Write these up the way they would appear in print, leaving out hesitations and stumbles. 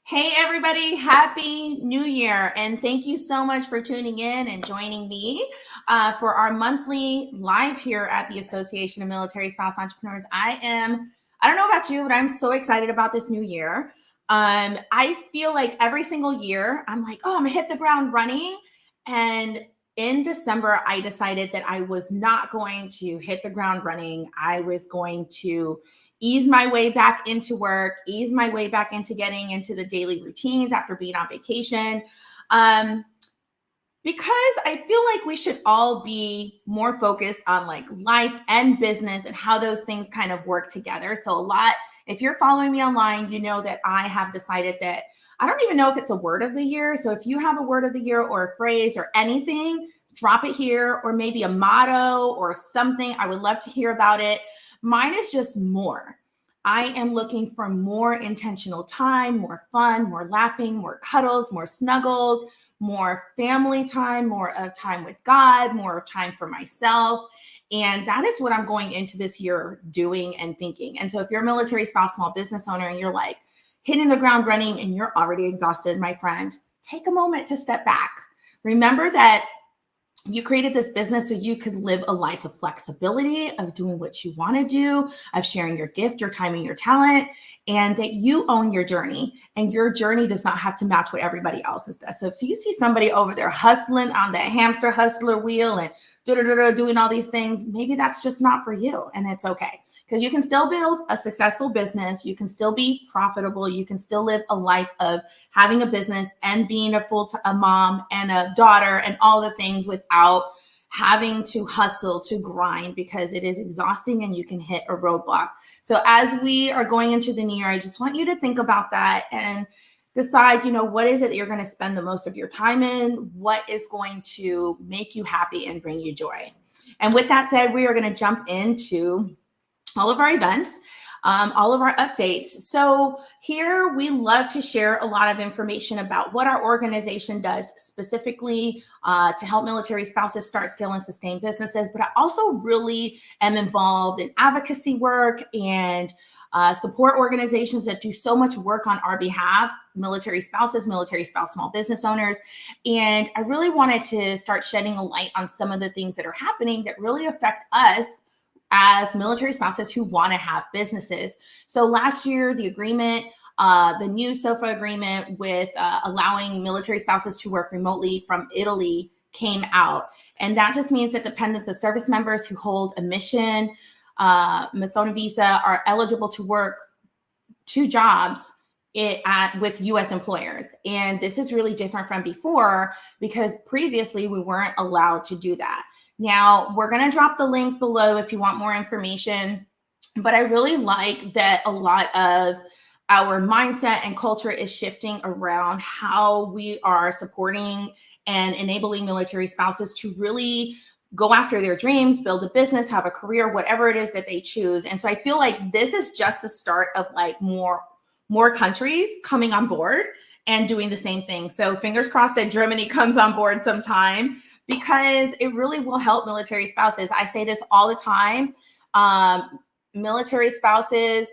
Hey, everybody, happy new year. And thank you so much for tuning in and joining me for our monthly live here at the Association of Military Spouse Entrepreneurs. I don't know about you, but I'm so excited about this new year. I feel like every single year I'm like, oh, I'm gonna hit the ground running. And in December, I decided that I was not going to hit the ground running. I was going to ease my way back into work, ease my way back into getting into the daily routines after being on vacation. Because I feel like we should all be more focused on like life and business and how those things kind of work together. So if you're following me online, you know that I have decided that I don't even know if it's a word of the year. So if you have a word of the year or a phrase or anything, drop it here, or maybe a motto or something. I would love to hear about it. Mine is just more. I am looking for more intentional time, more fun, more laughing, more cuddles, more snuggles, more family time, more of time with God, more of time for myself. And that is what I'm going into this year doing and thinking. And so if you're a military spouse, small business owner, and you're like hitting the ground running and you're already exhausted, my friend, take a moment to step back. Remember that you created this business so you could live a life of flexibility, of doing what you want to do, of sharing your gift, your time, and your talent, and that you own your journey. And your journey does not have to match what everybody else's does. So if you see somebody over there hustling on the hamster hustler wheel and doing all these things, maybe that's just not for you. And it's okay. Because you can still build a successful business. You can still be profitable. You can still live a life of having a business and being a mom and a daughter and all the things without having to hustle, to grind, because it is exhausting and you can hit a roadblock. So as we are going into the new year, I just want you to think about that and decide, what is it that you're going to spend the most of your time in? What is going to make you happy and bring you joy? And with that said, we are going to jump into all of our events, all of our updates. So here we love to share a lot of information about what our organization does specifically to help military spouses start, scale, and sustain businesses. But I also really am involved in advocacy work and support organizations that do so much work on our behalf, military spouses, military spouse, small business owners. And I really wanted to start shedding a light on some of the things that are happening that really affect us as military spouses who want to have businesses. So last year, the new SOFA agreement with allowing military spouses to work remotely from Italy came out. And that just means that dependents of service members who hold a mission, Masona visa, are eligible to work 2 jobs with U.S. employers. And this is really different from before because previously we weren't allowed to do that. Now, we're going to drop the link below if you want more information, but I really like that a lot of our mindset and culture is shifting around how we are supporting and enabling military spouses to really go after their dreams, build a business, have a career, whatever it is that they choose. And so I feel like this is just the start of like more countries coming on board and doing the same thing. So fingers crossed that Germany comes on board sometime, because it really will help military spouses. I say this all the time. Military spouses,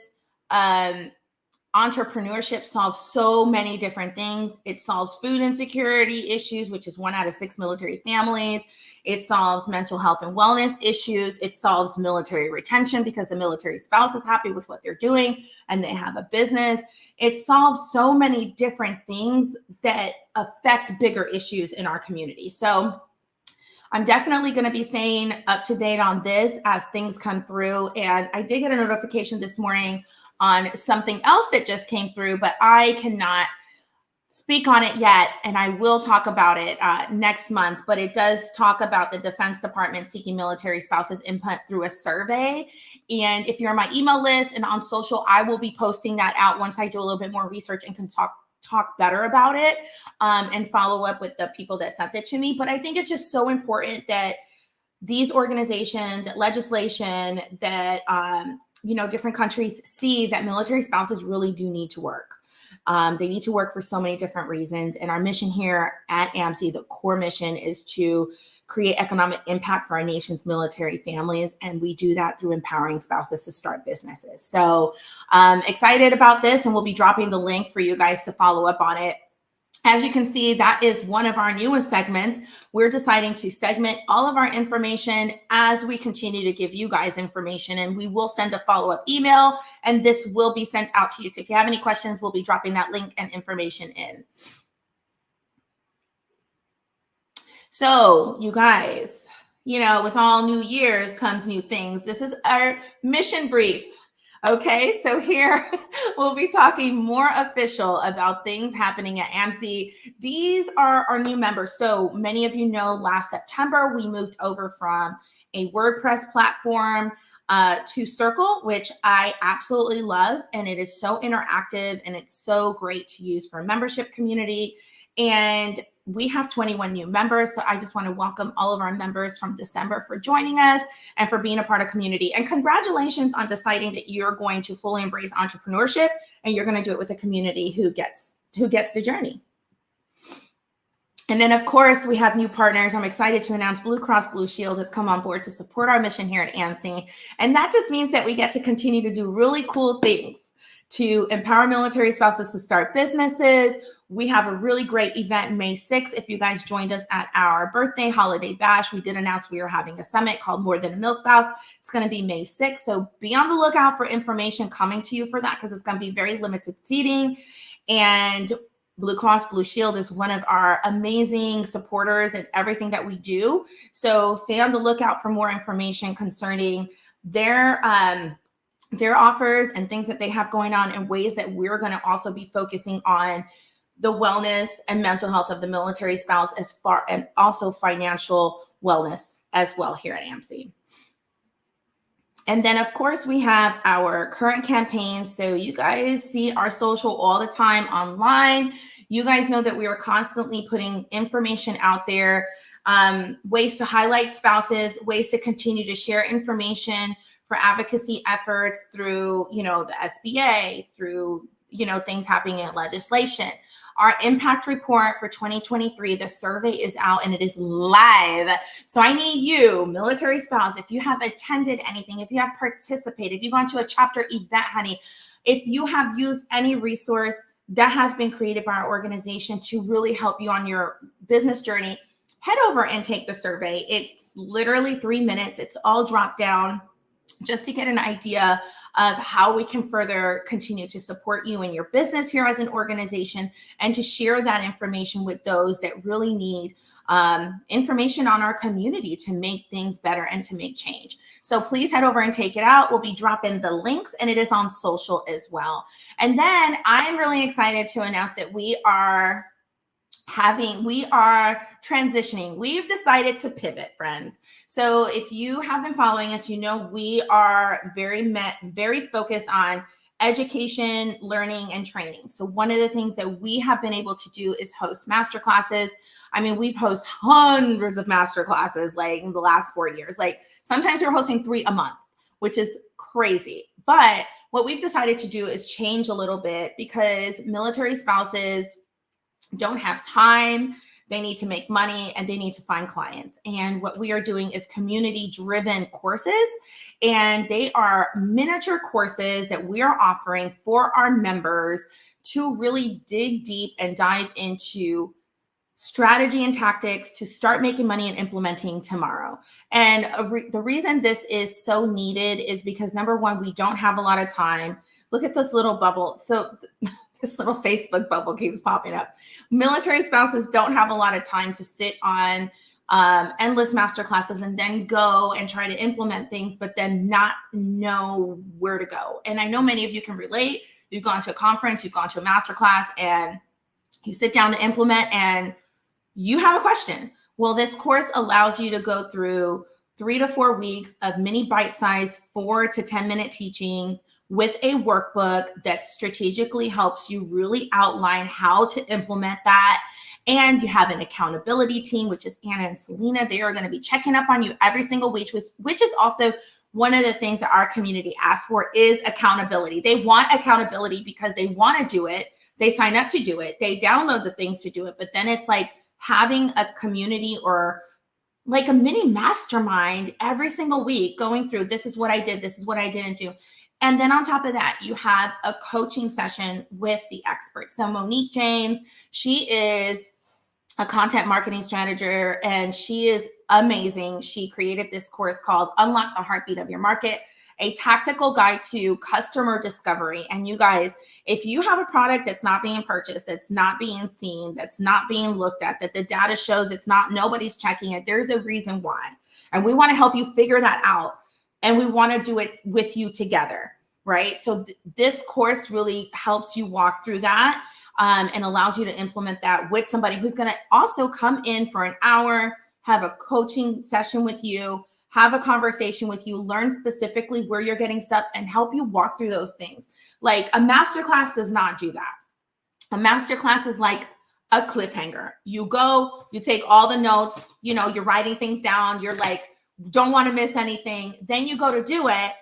entrepreneurship solves so many different things. It solves food insecurity issues, which is 1 out of 6 military families. It solves mental health and wellness issues. It solves military retention because the military spouse is happy with what they're doing and they have a business. It solves so many different things that affect bigger issues in our community. So I'm definitely going to be staying up to date on this as things come through. And I did get a notification this morning on something else that just came through, but I cannot speak on it yet. And I will talk about it next month. But it does talk about the Defense Department seeking military spouses input through a survey. And if you're on my email list and on social, I will be posting that out once I do a little bit more research and can talk better about it and follow up with the people that sent it to me. But I think it's just so important that these organizations, that legislation, that, different countries see that military spouses really do need to work. They need to work for so many different reasons. And our mission here at AMSE, the core mission, is to create economic impact for our nation's military families. And we do that through empowering spouses to start businesses. So excited about this, and we'll be dropping the link for you guys to follow up on it. As you can see, that is one of our newest segments. We're deciding to segment all of our information as we continue to give you guys information, and we will send a follow-up email, and this will be sent out to you. So if you have any questions, we'll be dropping that link and information in. So you guys, with all new years comes new things. This is our mission brief. Okay, so here we'll be talking more official about things happening at AMSE. These are our new members. So many of you know last September, we moved over from a WordPress platform to Circle, which I absolutely love. And it is so interactive and it's so great to use for a membership community. And we have 21 new members. So I just want to welcome all of our members from December for joining us and for being a part of community. And congratulations on deciding that you're going to fully embrace entrepreneurship and you're going to do it with a community who gets the journey. And then, of course, we have new partners. I'm excited to announce Blue Cross Blue Shield has come on board to support our mission here at AMSE. And that just means that we get to continue to do really cool things to empower military spouses to start businesses. We have a really great event May 6th. If you guys joined us at our birthday holiday bash, we did announce we were having a summit called More Than a Mil Spouse. It's going to be May 6th. So be on the lookout for information coming to you for that, because it's going to be very limited seating. And Blue Cross Blue Shield is one of our amazing supporters in everything that we do. So stay on the lookout for more information concerning their offers and things that they have going on, and ways that we're going to also be focusing on the wellness and mental health of the military spouse, and also financial wellness as well here at AMSE. And then, of course, we have our current campaigns. So you guys see our social all the time online. You guys know that we are constantly putting information out there, ways to highlight spouses, ways to continue to share information for advocacy efforts through, the SBA, through, things happening in legislation. Our impact report for 2023, the survey is out and it is live. So I need you, military spouse, if you have attended anything, if you have participated, if you've gone to a chapter event, honey, if you have used any resource that has been created by our organization to really help you on your business journey, head over and take the survey. It's literally 3 minutes. It's all dropped down just to get an idea of how we can further continue to support you in your business here as an organization, and to share that information with those that really need information on our community to make things better and to make change. So please head over and take it out. We'll be dropping the links, and it is on social as well. And then I'm really excited to announce that we are transitioning. We've decided to pivot, friends. So if you have been following us, we are very focused on education, learning, and training. So one of the things that we have been able to do is host masterclasses. I mean, we've hosted hundreds of masterclasses in the last 4 years. Sometimes we're hosting 3 a month, which is crazy. But what we've decided to do is change a little bit, because military spouses don't have time, they need to make money, and they need to find clients. And what we are doing is community-driven courses, and they are miniature courses that we are offering for our members to really dig deep and dive into strategy and tactics to start making money and implementing tomorrow. And the reason this is so needed is because, number one, we don't have a lot of time. Look at this little bubble. So this little Facebook bubble keeps popping up. Military spouses don't have a lot of time to sit on endless masterclasses and then go and try to implement things, but then not know where to go. And I know many of you can relate. You've gone to a conference, you've gone to a masterclass, and you sit down to implement and you have a question. Well, this course allows you to go through 3 to 4 weeks of mini bite-sized 4 to 10-minute teachings with a workbook that strategically helps you really outline how to implement that. And you have an accountability team, which is Anna and Selena. They are going to be checking up on you every single week, which is also one of the things that our community asks for, is accountability. They want accountability because they want to do it. They sign up to do it. They download the things to do it. But then it's like having a community or like a mini mastermind every single week, going through, this is what I did, this is what I didn't do. And then on top of that, you have a coaching session with the expert. So Monique James, she is a content marketing strategist, and she is amazing. She created this course called Unlock the Heartbeat of Your Market, a tactical guide to customer discovery. And you guys, if you have a product that's not being purchased, that's not being seen, that's not being looked at, that the data shows it's not, nobody's checking it, there's a reason why. And we want to help you figure that out. And we want to do it with you together, right? So this course really helps you walk through that, and allows you to implement that with somebody who's going to also come in for an hour, have a coaching session with you, have a conversation with you, learn specifically where you're getting stuck, and help you walk through those things. Like a masterclass does not do that. A masterclass is like a cliffhanger. You go, you take all the notes, you're writing things down. You're like, don't want to miss anything. Then you go to do it,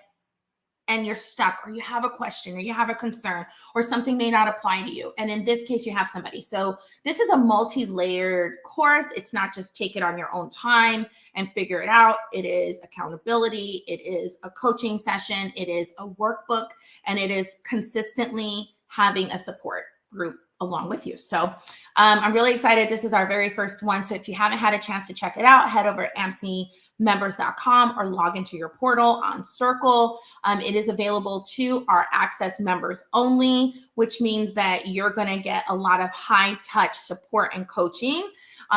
and you're stuck, or you have a question, or you have a concern, or something may not apply to you. And in this case, you have somebody. So this is a multi-layered course. It's not just take it on your own time and figure it out. It is accountability. It is a coaching session. It is a workbook, and it is consistently having a support group along with you. So I'm really excited. This is our very first one. So if you haven't had a chance to check it out, head over to AMSEmembers.com or log into your portal on Circle. It is available to our Access members only, which means that you're going to get a lot of high touch support and coaching.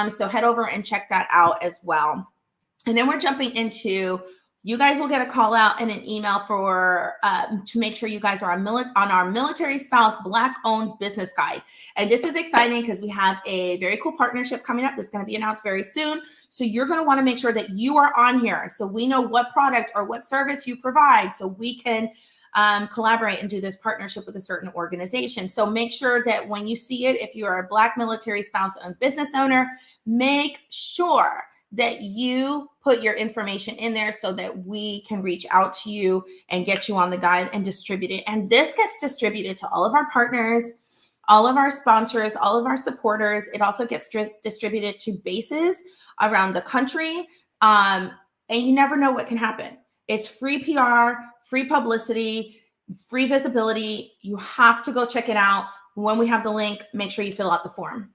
So head over and check that out as well. And then we're jumping into, you guys will get a call out and an email for to make sure you guys are on our Military Spouse Black-owned business guide. And this is exciting because we have a very cool partnership coming up that's going to be announced very soon. So you're going to want to make sure that you are on here, so we know what product or what service you provide, so we can collaborate and do this partnership with a certain organization. So make sure that when you see it, if you are a Black military spouse-owned business owner, make sure that you put your information in there so that we can reach out to you and get you on the guide and distribute it. And this gets distributed to all of our partners, all of our sponsors, all of our supporters. It also gets distributed to bases around the country. And you never know what can happen. It's free PR, free publicity, free visibility. You have to go check it out. When we have the link, make sure you fill out the form.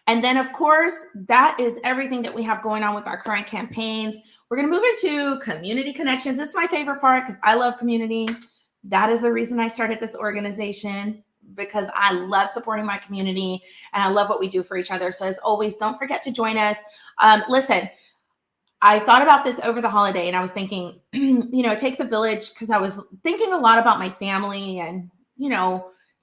And then, of course, that is everything that we have going on with our current campaigns. We're going to move into community connections. This is my favorite part because I love community. That is the reason I started this organization, because I love supporting my community and I love what we do for each other. So as always, don't forget to join us. Listen, I thought about this over the holiday and I was thinking, it takes a village, because I was thinking a lot about my family and,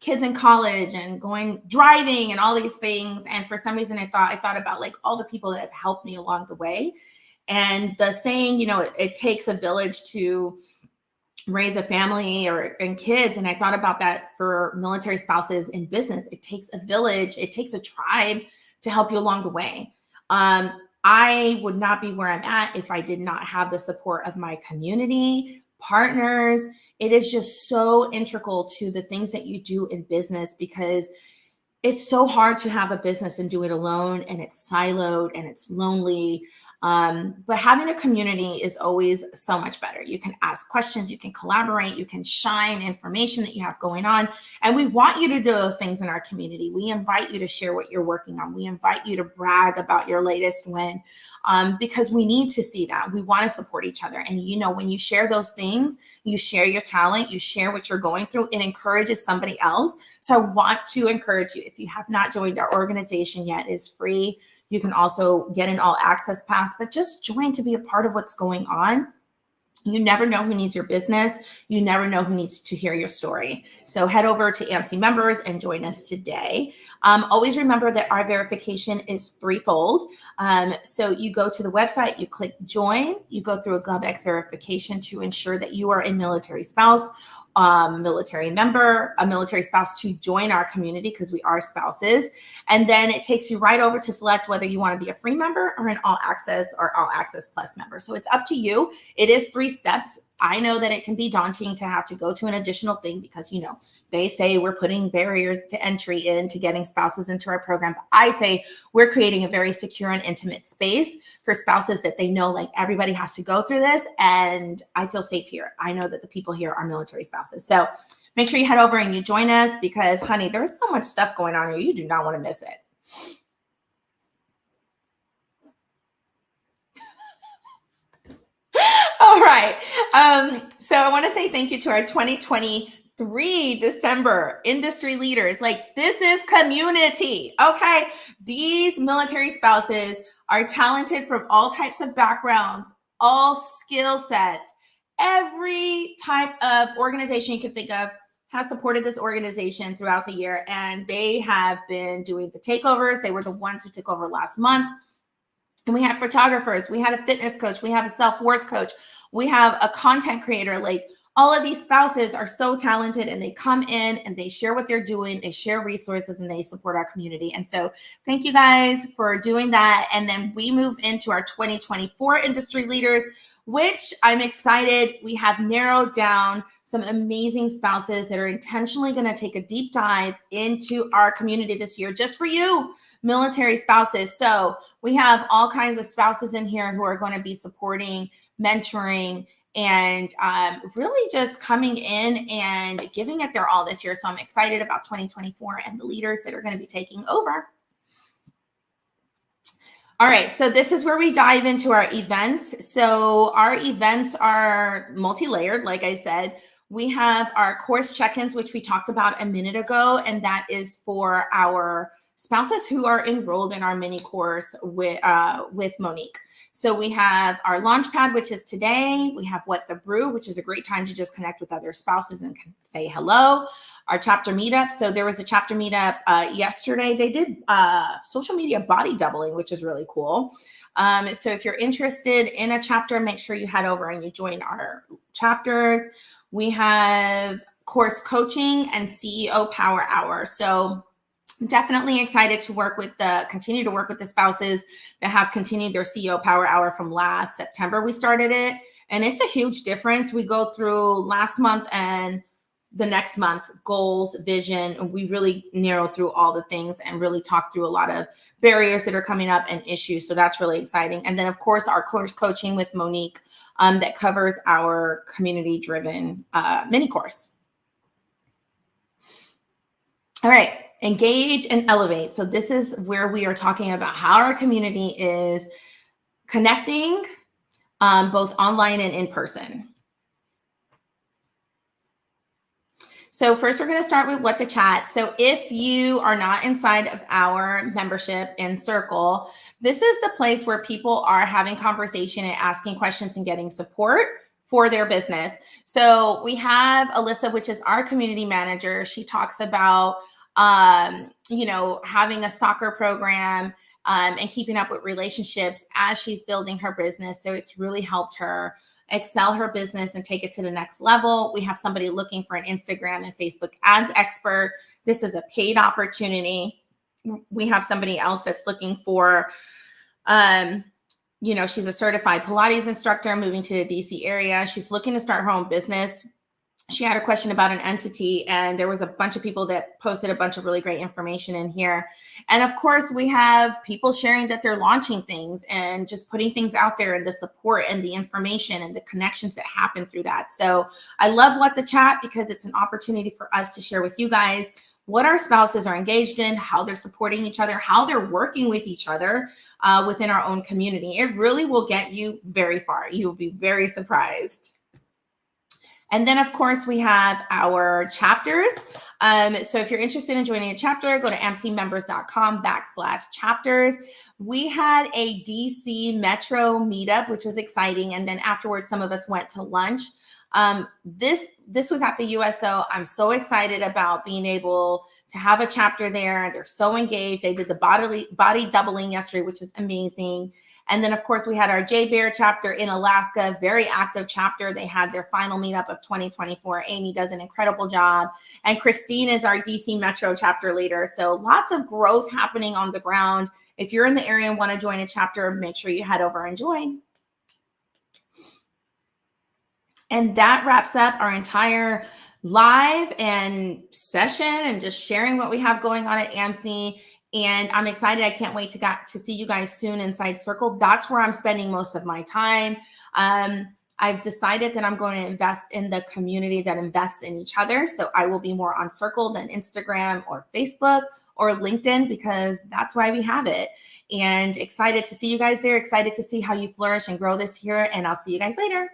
kids in college and driving and all these things. And for some reason, I thought about like all the people that have helped me along the way. And the saying, it takes a village to raise a family and kids. And I thought about that for military spouses in business. It takes a village, it takes a tribe to help you along the way. I would not be where I'm at if I did not have the support of my community, partners. It is just so integral to the things that you do in business, because it's so hard to have a business and do it alone, and it's siloed and it's lonely. But having a community is always so much better. You can ask questions, you can collaborate, you can shine information that you have going on. And we want you to do those things in our community. We invite you to share what you're working on. We invite you to brag about your latest win, because we need to see that. We want to support each other. And when you share those things, you share your talent, you share what you're going through, it encourages somebody else. So I want to encourage you, if you have not joined our organization yet, it's free. You can also get an all access pass, but just join to be a part of what's going on. You never know who needs your business. You never know who needs to hear your story. So head over to AMSE members and join us today. Always remember that our verification is threefold. So you go to the website, you click join, you go through a GovX verification to ensure that you are a military spouse, military member, a military spouse, to join our community, because we are spouses. And then it takes you right over to select whether you want to be a free member or an all access or all access plus member. So it's up to you. It is 3 steps. I know that it can be daunting to have to go to an additional thing because, they say we're putting barriers to entry into getting spouses into our program. But I say we're creating a very secure and intimate space for spouses that they know, like, everybody has to go through this. And I feel safe here. I know that the people here are military spouses. So make sure you head over and you join us because, honey, there's so much stuff going on here. You do not want to miss it. All right. So I want to say thank you to our 2023 December industry leaders. Like, this is community. Okay. These military spouses are talented from all types of backgrounds, all skill sets. Every type of organization you can think of has supported this organization throughout the year. And they have been doing the takeovers. They were the ones who took over last month. And we had photographers, we had a fitness coach, we have a self-worth coach, we have a content creator. Like, all of these spouses are so talented and they come in and they share what they're doing, they share resources, and they support our community. And so thank you guys for doing that. And then we move into our 2024 industry leaders, which I'm excited. We have narrowed down some amazing spouses that are intentionally going to take a deep dive into our community this year just for you, military spouses. So we have all kinds of spouses in here who are going to be supporting, mentoring, and really just coming in and giving it their all this year. So I'm excited about 2024 and the leaders that are going to be taking over. All right, so this is where we dive into our events. So our events are multi-layered, like I said. We have our course check-ins, which we talked about a minute ago, and that is for our spouses who are enrolled in our mini course with Monique. So we have our Launchpad, which is today. We have What the Brew, which is a great time to just connect with other spouses and say hello. Our chapter meetup. So there was a chapter meetup yesterday. They did social media body doubling, which is really cool. So if you're interested in a chapter, make sure you head over and you join our chapters. We have course coaching and CEO Power Hour. So definitely excited to continue to work with the spouses that have continued their CEO Power Hour from last September. We started it, and it's a huge difference. We go through last month and the next month, goals, vision, and we really narrow through all the things and really talk through a lot of barriers that are coming up and issues. So that's really exciting. And then, of course, our course coaching with Monique that covers our community-driven mini course. All right. Engage and elevate. So this is where we are talking about how our community is connecting both online and in person. So first, we're going to start with what the chat. So if you are not inside of our membership in Circle, this is the place where people are having conversation and asking questions and getting support for their business. So we have Alyssa, which is our community manager. She talks about having a soccer program and keeping up with relationships as she's building her business. So it's really helped her excel her business and take it to the next level. We have somebody looking for an Instagram and Facebook ads expert. This is a paid opportunity. We have somebody else that's looking for, she's a certified Pilates instructor moving to the DC area. She's looking to start her own business. She had a question about an entity, and there was a bunch of people that posted a bunch of really great information in here. And of course, we have people sharing that they're launching things and just putting things out there, and the support and the information and the connections that happen through that. So I love What the Chat because it's an opportunity for us to share with you guys what our spouses are engaged in, how they're supporting each other, how they're working with each other within our own community. It really will get you very far. You will be very surprised. And then, of course, we have our chapters. So if you're interested in joining a chapter, go to amcemembers.com/chapters. We had a DC Metro meetup, which was exciting. And then afterwards, some of us went to lunch. This was at the USO. I'm so excited about being able to have a chapter there. They're so engaged. They did the body doubling yesterday, which was amazing. And then, of course, we had our J Bear chapter in Alaska, very active chapter. They had their final meetup of 2024. Amy does an incredible job. And Christine is our DC Metro chapter leader. So lots of growth happening on the ground. If you're in the area and want to join a chapter, make sure you head over and join. And that wraps up our entire live and session and just sharing what we have going on at AMSE. And I'm excited. I can't wait to see you guys soon inside Circle. That's where I'm spending most of my time. I've decided that I'm going to invest in the community that invests in each other. So I will be more on Circle than Instagram or Facebook or LinkedIn, because that's why we have it. And excited to see you guys there. Excited to see how you flourish and grow this year. And I'll see you guys later.